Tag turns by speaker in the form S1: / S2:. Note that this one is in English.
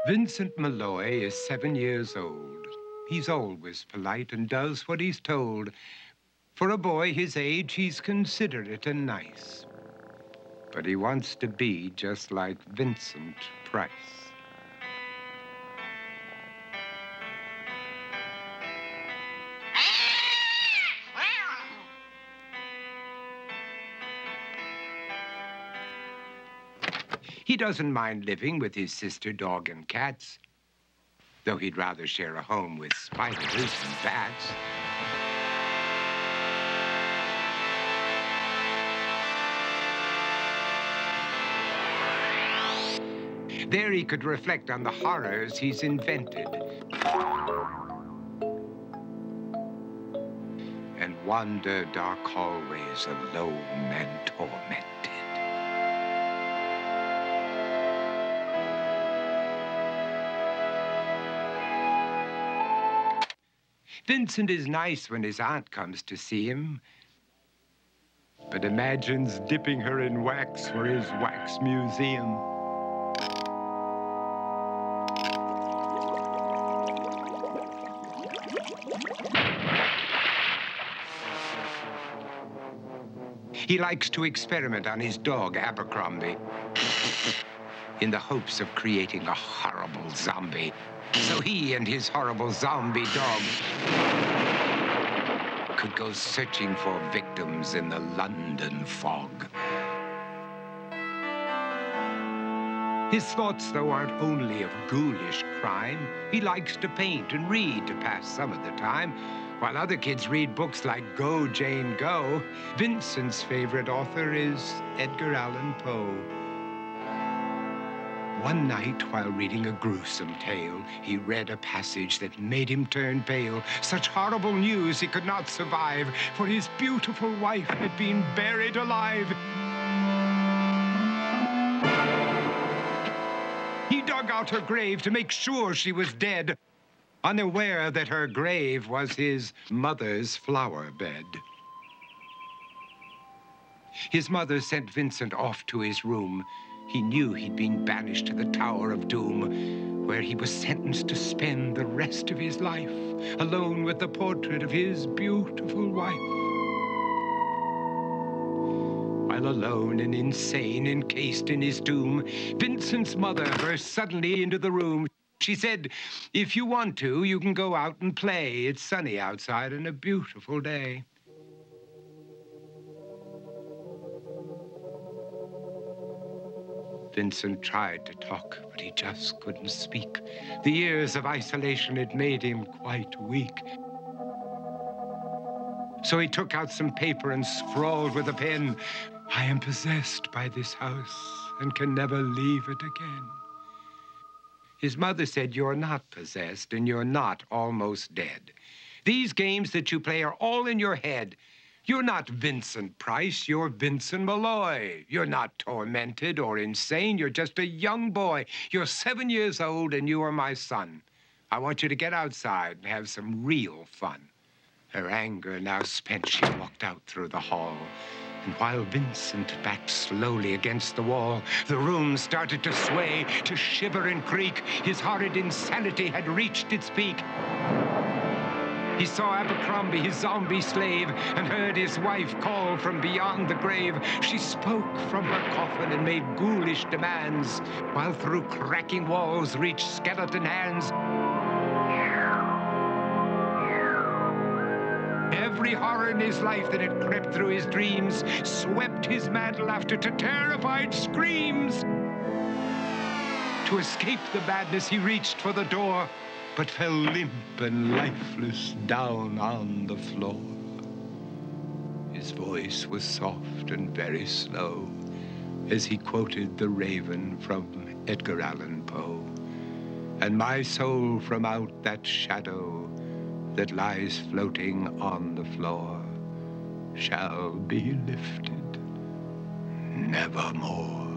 S1: Vincent Malloy is 7 years old. He's always polite and does what he's told. For a boy his age, he's considerate and nice. But he wants to be just like Vincent Price. He doesn't mind living with his sister, dog, and cats, though he'd rather share a home with spiders and bats. There he could reflect on the horrors he's invented and wander dark hallways alone and tormented. Vincent is nice when his aunt comes to see him, but imagines dipping her in wax for his wax museum. He likes to experiment on his dog, Abercrombie, in the hopes of creating a horrible zombie. So he and his horrible zombie dog could go searching for victims in the London fog. His thoughts, though, aren't only of ghoulish crime. He likes to paint and read to pass some of the time. While other kids read books like Go, Jane, Go, Vincent's favorite author is Edgar Allan Poe. One night, while reading a gruesome tale, he read a passage that made him turn pale. Such horrible news he could not survive, for his beautiful wife had been buried alive. He dug out her grave to make sure she was dead, unaware that her grave was his mother's flower bed. His mother sent Vincent off to his room. He knew he'd been banished to the Tower of Doom, where he was sentenced to spend the rest of his life alone with the portrait of his beautiful wife. While alone and insane, encased in his tomb, Vincent's mother burst suddenly into the room. She said, "If you want to, you can go out and play. It's sunny outside and a beautiful day." Vincent tried to talk, but he just couldn't speak. The years of isolation had made him quite weak. So he took out some paper and scrawled with a pen, "I am possessed by this house and can never leave it again." His mother said, "You're not possessed and you're not almost dead. These games that you play are all in your head. You're not Vincent Price, you're Vincent Malloy. You're not tormented or insane, you're just a young boy. You're 7 years old and you are my son. I want you to get outside and have some real fun." Her anger now spent, she walked out through the hall. And while Vincent backed slowly against the wall, the room started to sway, to shiver and creak. His horrid insanity had reached its peak. He saw Abercrombie, his zombie slave, and heard his wife call from beyond the grave. She spoke from her coffin and made ghoulish demands, while through cracking walls reached skeleton hands. Every horror in his life that had crept through his dreams swept his mad laughter to terrified screams. To escape the madness, he reached for the door, but fell limp and lifeless down on the floor. His voice was soft and very slow as he quoted The Raven from Edgar Allan Poe. "And my soul from out that shadow that lies floating on the floor shall be lifted nevermore."